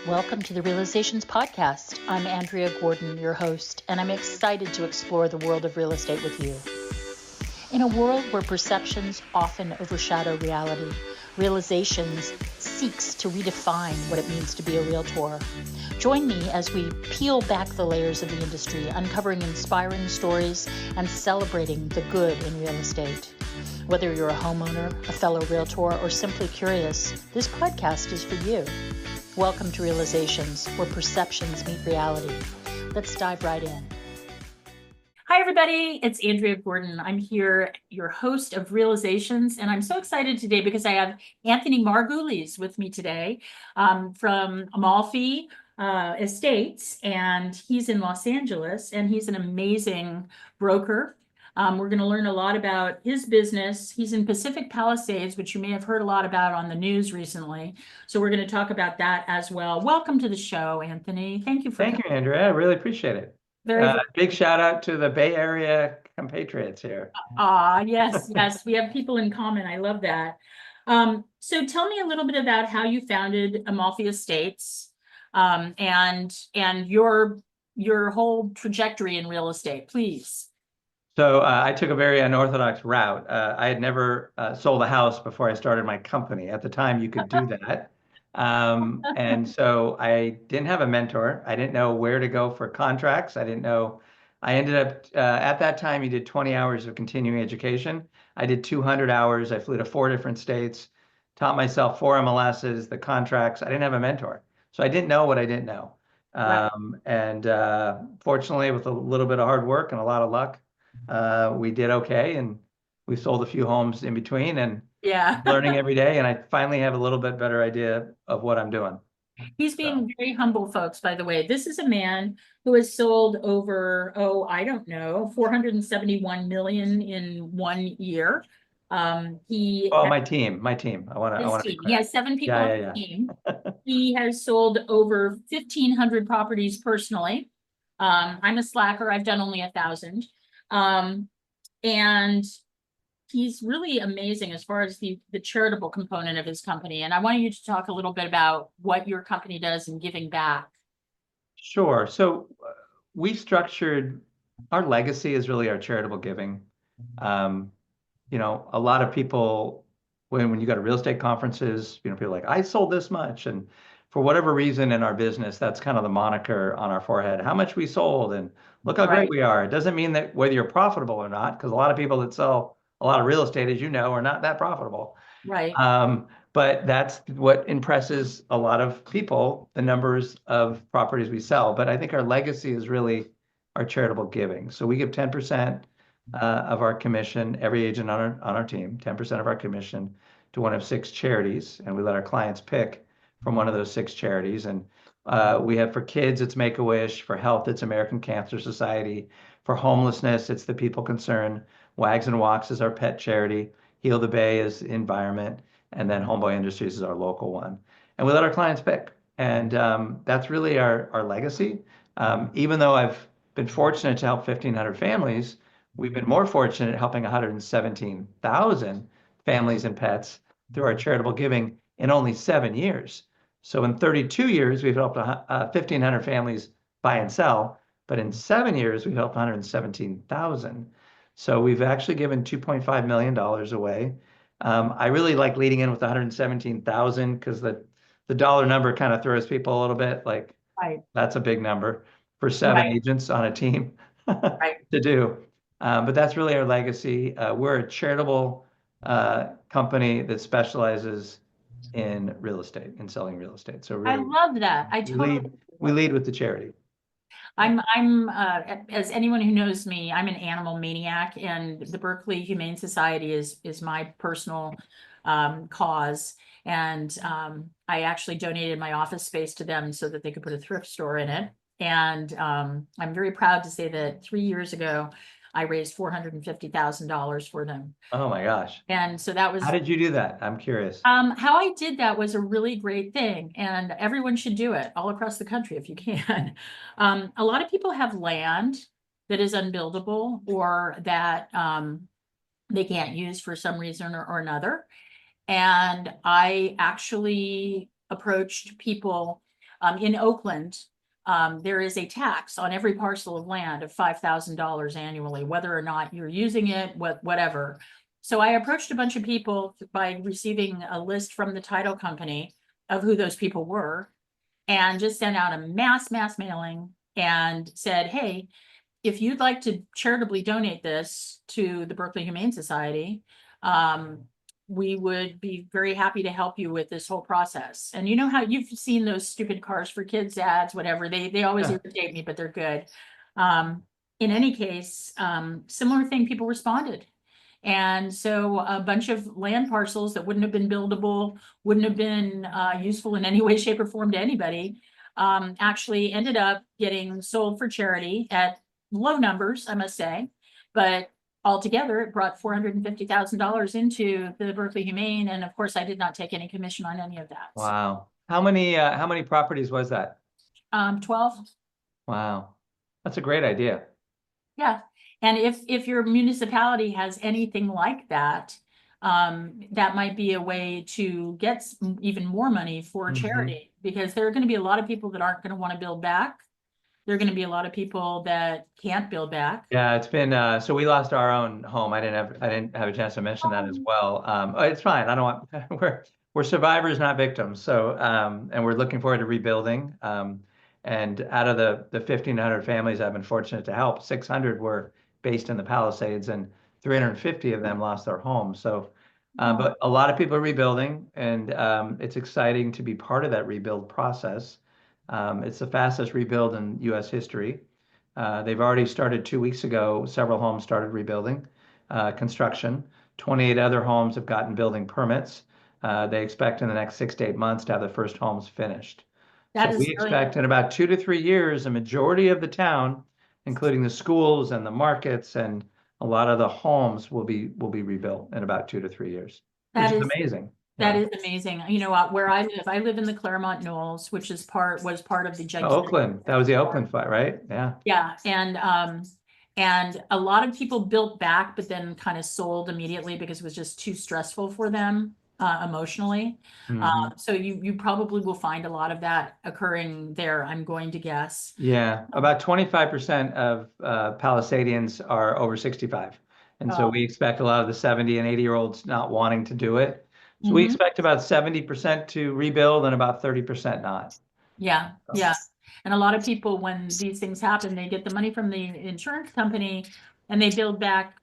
Welcome to the Realizations Podcast. I'm Andrea Gordon, your host, and I'm excited to explore the world of real estate with you. In a world where perceptions often overshadow reality, Realizations seeks to redefine what it means to be a realtor. Join me as we peel back the layers of the industry, uncovering inspiring stories and celebrating the good in real estate. Whether you're a homeowner, a fellow realtor, or simply curious, this podcast is for you. Welcome to Realizations, where perceptions meet reality. Let's dive right in. Hi, everybody. It's Andrea Gordon. I'm here, your host of Realizations, and I'm so excited today because I have Anthony Marguleas with me today from Amalfi Estates, and he's in Los Angeles, and he's an amazing broker. We're going to learn a lot about his business. He's in Pacific Palisades, which you may have heard a lot about on the news recently. So we're going to talk about that as well. Welcome to the show, Anthony. Thank you for Thank you, Andrea. I really appreciate it. Big shout out to the Bay Area compatriots here. Yes. We have people in common. I love that. So tell me a little bit about how you founded Amalfi Estates and your whole trajectory in real estate, please. So I took a very unorthodox route. I had never sold a house before I started my company. At the time, you could do that. And so I didn't have a mentor. I didn't know where to go for contracts. I didn't know. I ended up, at that time, you did 20 hours of continuing education. I did 200 hours. I flew to 4 different states, taught myself 4 MLSs, the contracts. I didn't have a mentor. So I didn't know what I didn't know. Right. And fortunately, with a little bit of hard work and a lot of luck, we did okay, and we sold a few homes in between, and learning every day. And I finally have a little bit better idea of what I'm doing. He's being very humble, folks, by the way. This is a man who has sold over, I don't know, 471 million in 1 year. My team. He has 7 people on the team. He has sold over 1,500 properties personally. I'm a slacker. I've done only 1,000. And he's really amazing as far as the charitable component of his company. And I want you to talk a little bit about what your company does in giving back. Sure. So we structured, our legacy is really our charitable giving. A lot of people, when you go to real estate conferences, people are like, I sold this much. And for whatever reason in our business, that's kind of the moniker on our forehead, how much we sold and look how great we are. It doesn't mean that whether you're profitable or not, because a lot of people that sell a lot of real estate, as you know, are not that profitable. Right. But that's what impresses a lot of people, the numbers of properties we sell. But I think our legacy is really our charitable giving. So we give 10% of our commission, every agent on our team, 10% of our commission to one of 6 charities. And we let our clients pick from one of those 6 charities. And we have, for kids, it's Make-A-Wish. For health, it's American Cancer Society. For homelessness, it's the People Concern. Wags and Walks is our pet charity. Heal the Bay is environment. And then Homeboy Industries is our local one. And we let our clients pick. And that's really our legacy. Even though I've been fortunate to help 1,500 families, we've been more fortunate helping 117,000 families and pets through our charitable giving in only 7 years. So in 32 years, we've helped 1,500 families buy and sell, but in 7 years, we've helped 117,000. So we've actually given $2.5 million away. I really like leading in with 117,000 because the dollar number kind of throws people a little bit. Like, that's a big number for 7 agents on a team to do. But that's really our legacy. We're a charitable company that specializes in real estate, in selling real estate. So really, I love that. We lead with the charity. I'm as anyone who knows me, I'm an animal maniac, and the Berkeley Humane Society is my personal cause. And I actually donated my office space to them so that they could put a thrift store in it. And I'm very proud to say that 3 years ago, I raised $450,000 for them. Oh my gosh. And so that was— How did you do that? I'm curious. How I did that was a really great thing, and everyone should do it all across the country if you can. A lot of people have land that is unbuildable or that they can't use for some reason or another. And I actually approached people in Oakland. There is a tax on every parcel of land of $5,000 annually, whether or not you're using it, whatever. So I approached a bunch of people by receiving a list from the title company of who those people were, and just sent out a mass mailing and said, hey, if you'd like to charitably donate this to the Berkeley Humane Society, we would be very happy to help you with this whole process. And you know how you've seen those stupid Cars for Kids ads, whatever, they always irritate me, but they're good. In any case, similar thing, people responded. And so a bunch of land parcels that wouldn't have been buildable, wouldn't have been useful in any way, shape, or form to anybody, actually ended up getting sold for charity at low numbers, I must say. But altogether, it brought $450,000 into the Berkeley Humane. And of course, I did not take any commission on any of that. Wow. How many properties was that? 12. Wow. That's a great idea. Yeah. And if your municipality has anything like that, that might be a way to get even more money for charity, because there are going to be a lot of people that aren't going to want to build back. There are going to be a lot of people that can't build back. Yeah, it's been so we lost our own home. I didn't have a chance to mention that as well. It's fine. I don't want we're survivors, not victims. So and we're looking forward to rebuilding. And out of the 1,500 families I've been fortunate to help, 600 were based in the Palisades, and 350 of them lost their homes. So, but a lot of people are rebuilding, and it's exciting to be part of that rebuild process. It's the fastest rebuild in U.S. history. They've already started 2 weeks ago. Several homes started rebuilding construction. 28 other homes have gotten building permits. They expect in the next 6 to 8 months to have the first homes finished. So we expect in about 2 to 3 years, a majority of the town, including the schools and the markets and a lot of the homes, will be rebuilt in about 2 to 3 years, which is amazing. That is amazing. You know what, where I live in the Claremont Knolls, which was part of the Oakland. That was the Oakland fire, right? Yeah. Yeah. And a lot of people built back, but then kind of sold immediately because it was just too stressful for them emotionally. So you probably will find a lot of that occurring there, I'm going to guess. Yeah, about 25% of Palisadians are over 65. And so we expect a lot of the 70 and 80-year-olds not wanting to do it. So we expect about 70% to rebuild and about 30% not. Yeah, yeah. And a lot of people, when these things happen, they get the money from the insurance company and they build back,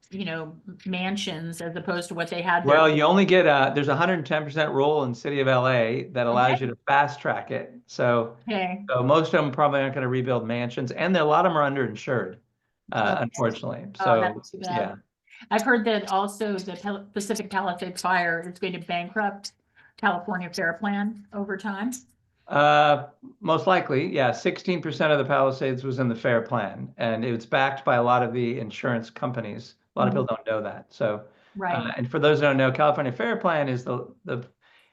mansions as opposed to what they had. Well, you only get there's a 110% rule in the city of LA that allows you to fast track it. So, so most of them probably aren't going to rebuild mansions, and a lot of them are underinsured, unfortunately. So, that's too bad. Yeah. I've heard that also the Pacific Palisades fire is going to bankrupt California Fair Plan over time. Most likely, yeah. 16% of the Palisades was in the Fair Plan, and it was backed by a lot of the insurance companies. A lot of people don't know that. So, and for those who don't know, California Fair Plan is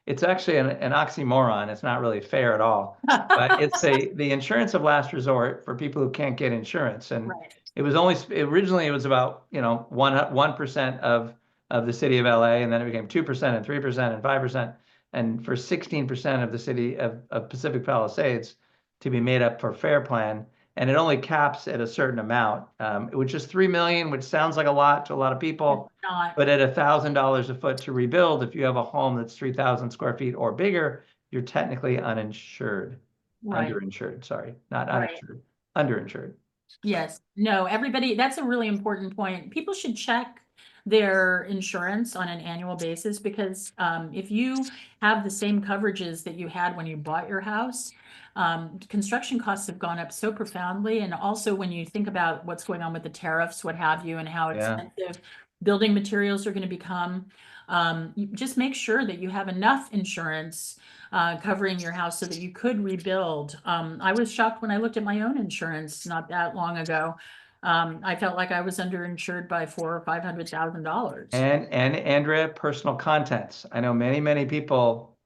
it's actually an oxymoron. It's not really fair at all, but it's the insurance of last resort for people who can't get insurance. And it was originally it was about 1% of the city of LA, and then it became 2% and 3% and 5%. And for 16% of the city of Pacific Palisades to be made up for Fair Plan, and it only caps at a certain amount, which is $3 million, which sounds like a lot to a lot of people. But at $1,000 a foot to rebuild, if you have a home that's 3,000 square feet or bigger, you're technically uninsured. Underinsured, sorry, not uninsured, underinsured. Yes, no, everybody, that's a really important point. People should check their insurance on an annual basis, because if you have the same coverages that you had when you bought your house, construction costs have gone up so profoundly. And also when you think about what's going on with the tariffs, what have you, and how expensive building materials are going to become, you just make sure that you have enough insurance covering your house so that you could rebuild. I was shocked when I looked at my own insurance not that long ago. I felt like I was underinsured by $400,000 or $500,000. And Andrea, personal contents. I know many people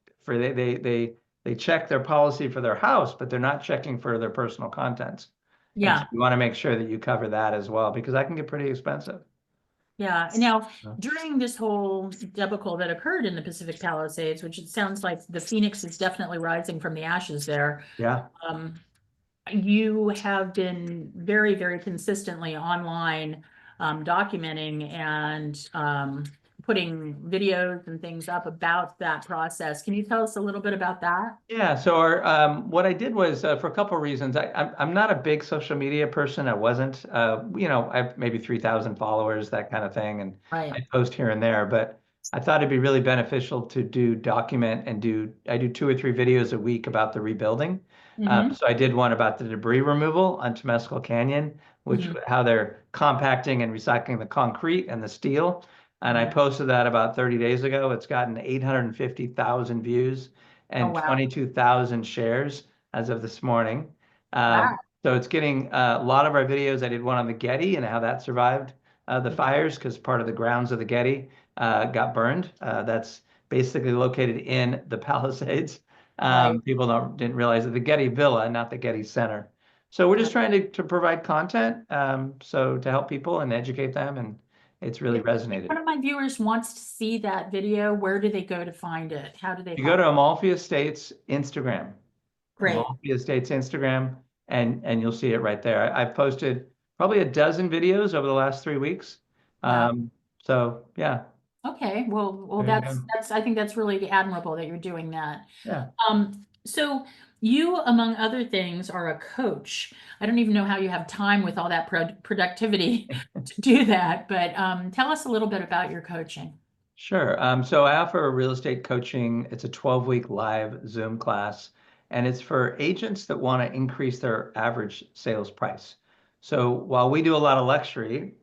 they check their policy for their house, but they're not checking for their personal contents. Yeah, so you want to make sure that you cover that as well, because that can get pretty expensive. Yeah. Now, during this whole debacle that occurred in the Pacific Palisades, which it sounds like the phoenix is definitely rising from the ashes there. Yeah. Um, you have been very, very consistently online, documenting and putting videos and things up about that process. Can you tell us a little bit about that? Yeah, so what I did was for a couple of reasons. I'm not a big social media person. I wasn't. I have maybe 3,000 followers, that kind of thing, and Right. I post here and there. But I thought it'd be really beneficial to document and I do 2 or 3 videos a week about the rebuilding. Mm-hmm. So I did one about the debris removal on Temescal Canyon, which Mm-hmm. how they're compacting and recycling the concrete and the steel. And I Mm-hmm. posted that about 30 days ago. It's gotten 850,000 views Oh, and wow. 22,000 shares as of this morning. Wow. So it's getting a lot of our videos. I did one on the Getty and how that survived the fires because part of the grounds of the Getty got burned. That's basically located in the Palisades. Right. People didn't realize that the Getty Villa, not the Getty Center. So we're just trying to provide content, so to help people and educate them, and it's really If resonated. one of my viewers wants to see that video, where do they go to find it? How do they You go find to it? Amalfi Estates Instagram. Great. Amalfi Estates Instagram, and you'll see it right there. I've posted probably a dozen videos over the last 3 weeks. Wow. So yeah, Okay. Well, there you go. I think that's really admirable that you're doing that. Yeah, So you, among other things, are a coach. I don't even know how you have time with all that productivity to do that, but tell us a little bit about your coaching. sure. So I offer a real estate coaching. It's a 12-week live Zoom class, and it's for agents that want to increase their average sales price. So while we do a lot of luxury,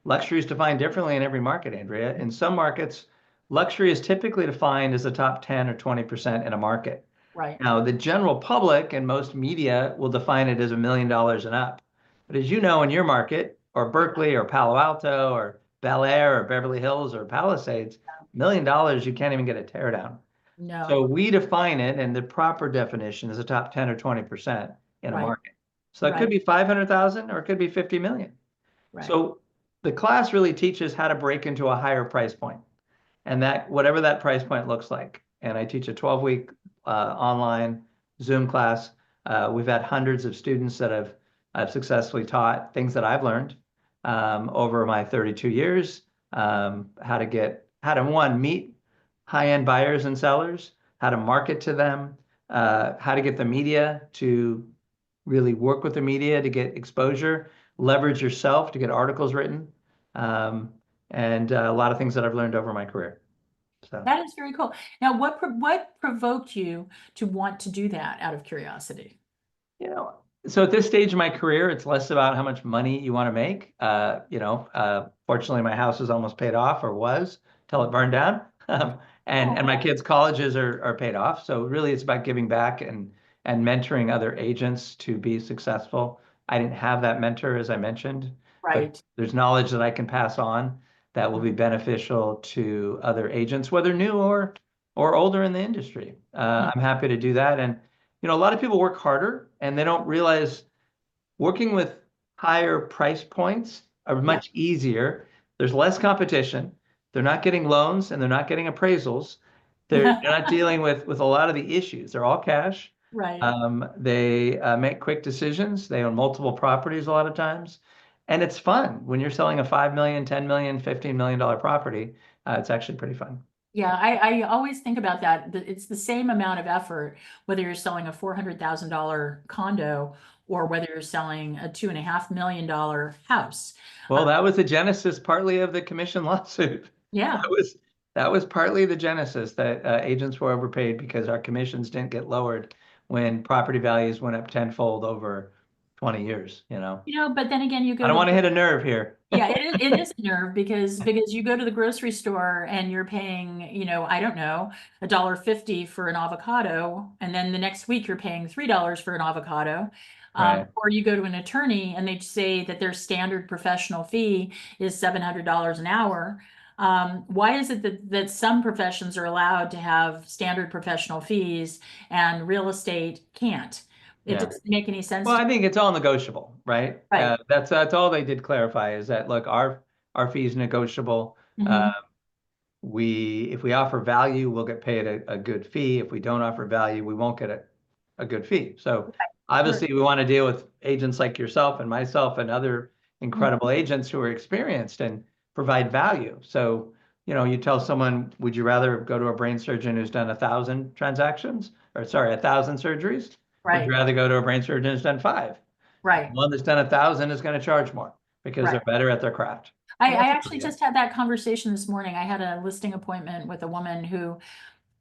luxury is defined differently in every market, Andrea. In some markets, luxury is typically defined as the top 10 or 20% in a market. Right. Now, the general public and most media will define it as $1 million and up. But as you know, in your market, or Berkeley, or Palo Alto, or Bel Air, or Beverly Hills, or Palisades, $1 million, you can't even get a tear down. No. So we define it, and the proper definition is the top 10 or 20% in a Right. market. So that could Right. be 500,000 or it could be 50 million. Right. So the class really teaches how to break into a higher price point, and that whatever that price point looks like. And I teach a 12-week online Zoom class. We've had hundreds of students that I've successfully taught things that I've learned over my 32 years. How to one, meet high-end buyers and sellers, how to market to them, how to get the media to really work with the media to get exposure, leverage yourself to get articles written, and a lot of things that I've learned over my career. So, That is very cool. Now, what provoked you to want to do that out of curiosity? you know, so at this stage of my career, it's less about how much money you want to make. Fortunately, my house is almost paid off, or was, till it burned down. And my Oh, kids' colleges are paid off. So really, it's about giving back and mentoring other agents to be successful. I didn't have that mentor, as I mentioned, but right. there's knowledge that I can pass on that will be beneficial to other agents, whether new or older in the industry. I'm happy to do that. And a lot of people work harder and they don't realize working with higher price points are Yeah. much easier. There's less competition. They're not getting loans and they're not getting appraisals. They're not dealing with a lot of the issues. They're all cash. Right. They make quick decisions. They own multiple properties a lot of times. And it's fun when you're selling a 5 million, 10 million, $15 million property. It's actually pretty fun. Yeah, I always think about that. It's the same amount of effort, whether you're selling a $400,000 condo or whether you're selling a $2.5 million house. Well, that was the genesis partly of the commission lawsuit. Yeah. That was partly the genesis that agents were overpaid because our commissions didn't get lowered when property values went up tenfold over 20 years, But then again, you I go don't to want to hit a nerve here. yeah, it is a nerve because you go to the grocery store and you're paying, I don't know, $1.50 for an avocado, and then the next week you're paying $3 for an avocado. Right. Or you go to an attorney and they say that their standard professional fee is $700 an hour. Why is it that some professions are allowed to have standard professional fees and real estate can't? It Yeah. doesn't make any sense Well, to I think it's all negotiable, right? Right. That's all they did clarify is that, look, our fees negotiable. Mhm. If we offer value, we'll get paid a good fee. If we don't offer value, we won't get a good fee. So Right. obviously we want to deal with agents like yourself and myself and other Mhm. incredible agents who are experienced and provide value. So, you tell someone, would you rather go to a brain surgeon who's done 1,000 transactions, or sorry, 1,000 surgeries? Would you Right. rather go to a brain surgeon who's done 5? Right. One that's done 1,000 is going to charge more because Right. they're better at their craft. I That's actually just had that conversation this morning. I had a listing appointment with a woman who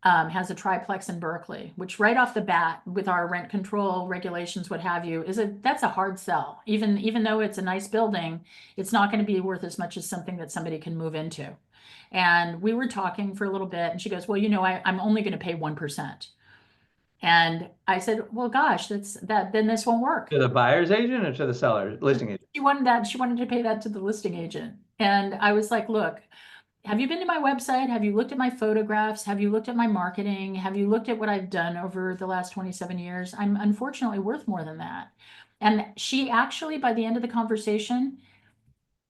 has a triplex in Berkeley, which right off the bat, with our rent control regulations, what have you, that's a hard sell. Even though it's a nice building, it's not going to be worth as much as something that somebody can move into. And we were talking for a little bit, and she goes, "Well, I'm only going to pay 1%." And I said, "Well, gosh, then this won't work." to the buyer's agent or to the seller listing agent? She wanted to pay that to the listing agent. And I was like, "Look, have you been to my website? Have you looked at my photographs? Have you looked at my marketing? Have you looked at what I've done over the last 27 years? I'm unfortunately worth more than that." And she actually, by the end of the conversation,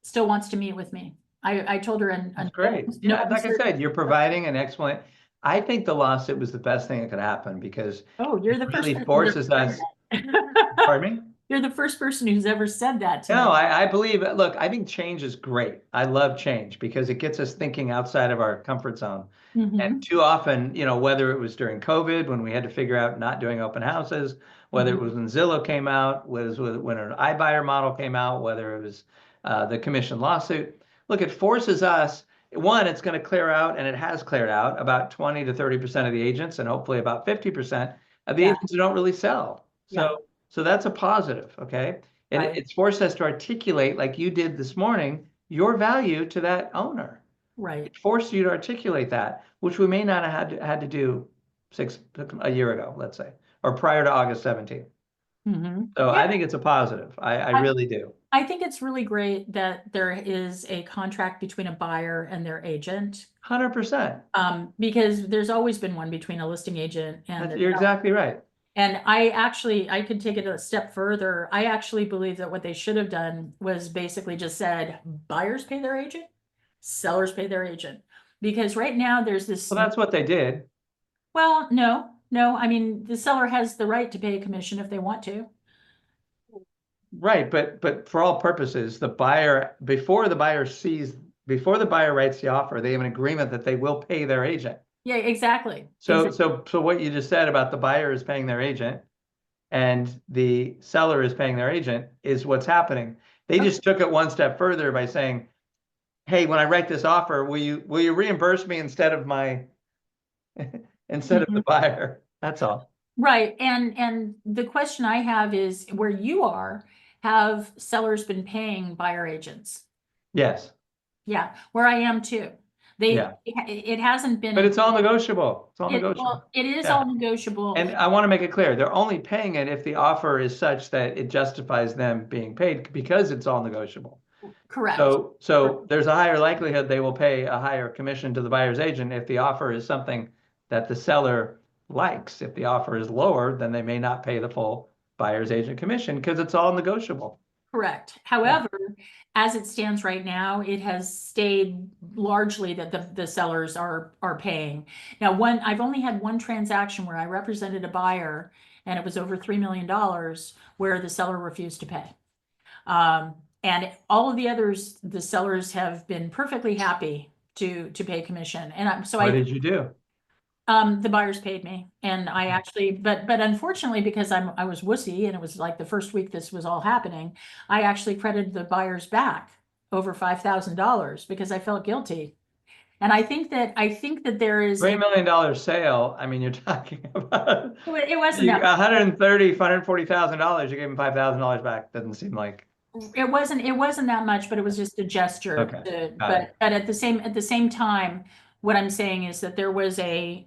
still wants to meet with me. I told her, and That's great. no Yeah, like I uncertain. said, you're providing an excellent. I think the lawsuit was the best thing that could happen because Oh, it you're the first really person who's ever forces said us. that. Pardon me? You're the first person who's ever said that to No, me. I believe, look, I think change is great. I love change because it gets us thinking outside of our comfort zone. And Hmm. too often, whether it was during COVID when we had to figure out not doing open houses, whether it Hmm. was when Zillow came out, was when an iBuyer model came out, whether it was the commission lawsuit. Look, it forces us, one, it's going to clear out, and it has cleared out about 20 to 30% of the agents, and hopefully about 50% of the Yeah, agents who don't really sell. yeah, So that's a positive, okay? And right, it's forced us to articulate, like you did this morning, your value to that owner. right. It forced you to articulate that, which we may not have had to do a year ago, let's say, or prior to August 17th. Hmm. So Yeah, I think it's a positive. I I, really do. I think it's really great that there is a contract between a buyer and their agent. 100%. Because there's always been one between a listing agent and That's, the you're seller. exactly right. And I could take it a step further. I actually believe that what they should have done was basically just said, buyers pay their agent, sellers pay their agent. Because right now there's this, Well, that's what they did. well, no, I mean, the seller has the right to pay a commission if they want to. Right, but for all purposes, the buyer, before the buyer writes the offer, they have an agreement that they will pay their agent. Yeah, exactly. So what you just said about the buyer is paying their agent and the seller is paying their agent is what's happening. They just took it one step further by saying, "Hey, when I write this offer, will you reimburse me instead of my instead of the Mhm. buyer?" That's all. Right. And the question I have is, where you are, have sellers been paying buyer agents? Yes. Yeah, where I am too. Yeah. It hasn't been But a, it's all negotiable. It's all well, negotiable. it is all Yeah. negotiable. And I want to make it clear, they're only paying it if the offer is such that it justifies them being paid because it's all negotiable. Correct. So there's a higher likelihood they will pay a higher commission to the buyer's agent if the offer is something that the seller likes. If the offer is lower, then they may not pay the full buyer's agent commission because it's all negotiable. Correct. Yeah. However, as it stands right now, it has stayed largely that the sellers are paying. Now, I've only had one transaction where I represented a buyer and it was over $3 million where the seller refused to pay. And all of the others, the sellers have been perfectly happy to pay commission. And What did you do? the buyers paid me, and I actually, but unfortunately, because I was wussy, and it was like the first week this was all happening, I actually credited the buyers back over $5,000 because I felt guilty. And I think that there is $3 million sale. I mean, you're talking about it wasn't you that much. 130, $140,000. You gave him $5,000 back. Doesn't seem like. It wasn't that much, but it was just a gesture Okay. to, Got it. but at the same time, what I'm saying is that there's a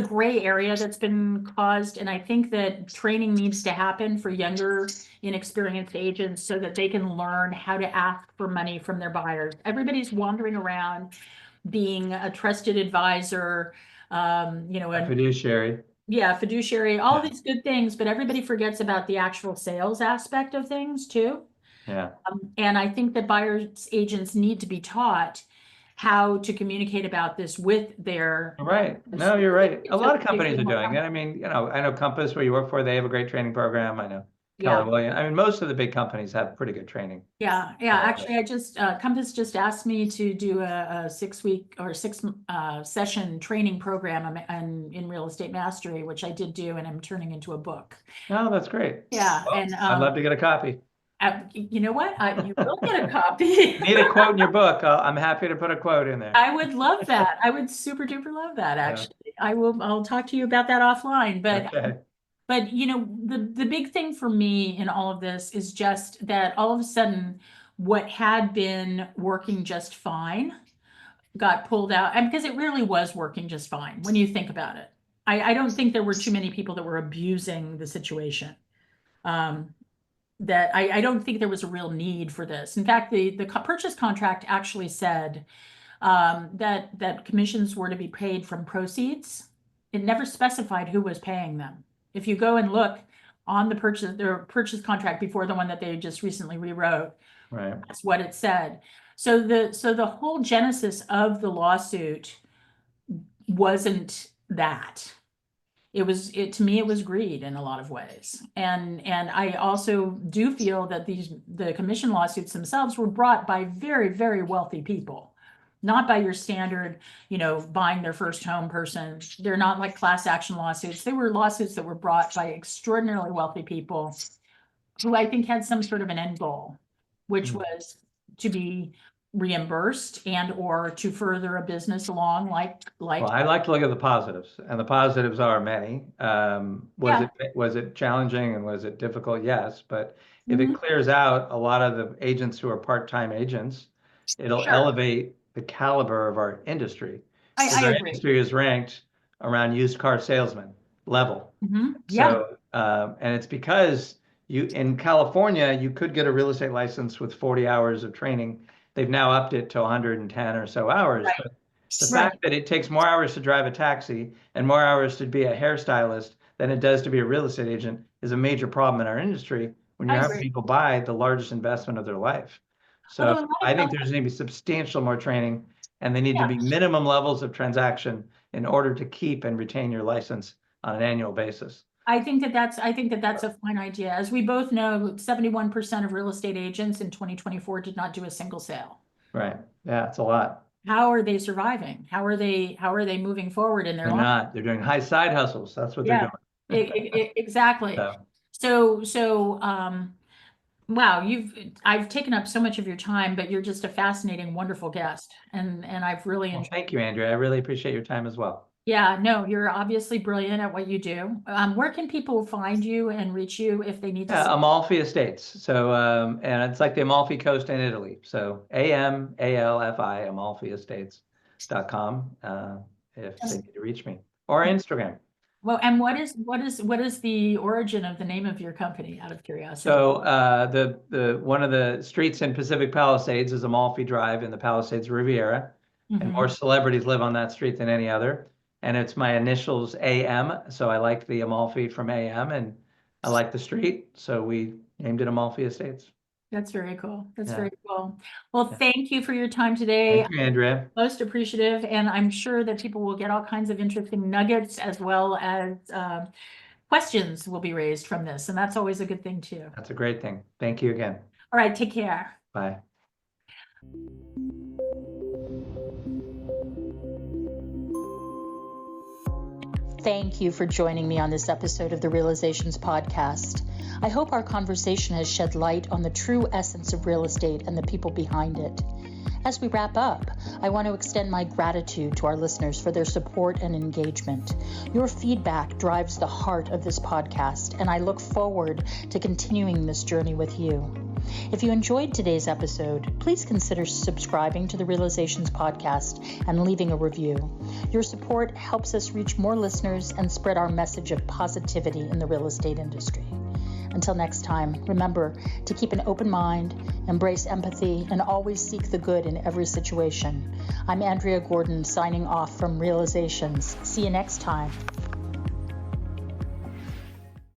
gray area that's been caused, and I think that training needs to happen for younger, inexperienced agents so that they can learn how to ask for money from their buyers. Everybody's wandering around being a trusted advisor, A and fiduciary. yeah, fiduciary, all Yeah. these good things, but everybody forgets about the actual sales aspect of things too. Yeah. And I think that buyers agents need to be taught how to communicate about this with their. Right. No, you're right. A lot of companies are doing it. I mean, I know Compass, where you work for, they have a great training program. I know Yeah. Keller Williams. I mean, most of the big companies have pretty good training. Yeah. Actually, I just Compass just asked me to do a 6-week or 6 session training program in real estate mastery, which I did do, and I'm turning into a book. Oh, that's great. Yeah, Well, and I'd love to get a copy. you know what? You will get a copy. Need a quote in your book? I'm happy to put a quote in there. I would love that. I would super duper love that. Actually, I'll talk to you about that offline. But Okay. But the big thing for me in all of this is just that all of a sudden, what had been working just fine got pulled out, and because it really was working just fine when you think about it. I don't think there were too many people that were abusing the situation. That I don't think there was a real need for this. In fact, the purchase contract actually said that commissions were to be paid from proceeds. It never specified who was paying them. If you go and look on their purchase contract before the one that they just recently rewrote, Right. that's what it said. So the whole genesis of the lawsuit wasn't that. To me, it was greed in a lot of ways. And I also do feel that the commission lawsuits themselves were brought by very, very wealthy people, not by your standard, buying their first home person. They're not like class action lawsuits. They were lawsuits that were brought by extraordinarily wealthy people who I think had some sort of an end goal, which was to be reimbursed and or to further a business along like. Well, I like to look at the positives, and the positives are many. Was it challenging and was it difficult? Yes, but if it clears out a lot of the agents who are part-time agents, it'll elevate the caliber of our industry. I Our agree. industry is ranked around used car salesman level. Yeah. So, and it's because in California, you could get a real estate license with 40 hours of training. They've now upped it to 110 or so hours. Right. But the fact that it takes more hours to drive a taxi and more hours to be a hairstylist than it does to be a real estate agent is a major problem in our industry when you're having people buy the largest investment of their life. So I think there's going to be substantial more training, and they need to be minimum levels of transaction in order to keep and retain your license on an annual basis. I think that that's a fine idea. As we both know, 71% of real estate agents in 2024 did not do a single sale. Right. Yeah, it's a lot. How are they surviving? How are they moving forward in their life? They're doing high side hustles. That's what they're doing. Exactly. So wow, I've taken up so much of your time, but you're just a fascinating, wonderful guest. And I've really enjoyed. Thank you, Andrea. I really appreciate your time as well. Yeah, no, you're obviously brilliant at what you do. Where can people find you and reach you if they need to? Amalfi Estates. So, and it's like the Amalfi Coast in Italy. So AMALFI, AmalfiEstates.com, if they need to reach me, or Instagram. Well, and what is the origin of the name of your company, out of curiosity? So the one of the streets in Pacific Palisades is Amalfi Drive in the Palisades Riviera, and more celebrities live on that street than any other. And it's my initials AM, so I like the Amalfi from AM, and I like the street, so we named it Amalfi Estates. That's very cool. That's very cool. Well, thank you for your time today. Thank you, Andrea. Most appreciative, and I'm sure that people will get all kinds of interesting nuggets as well as questions will be raised from this, and that's always a good thing too. That's a great thing. Thank you again. All right, take care. Bye. Thank you for joining me on this episode of the Realizations Podcast. I hope our conversation has shed light on the true essence of real estate and the people behind it. As we wrap up, I want to extend my gratitude to our listeners for their support and engagement. Your feedback drives the heart of this podcast, and I look forward to continuing this journey with you. If you enjoyed today's episode, please consider subscribing to the Realizations Podcast and leaving a review. Your support helps us reach more listeners and spread our message of positivity in the real estate industry. Until next time, remember to keep an open mind, embrace empathy, and always seek the good in every situation. I'm Andrea Gordon, signing off from Realizations. See you next time.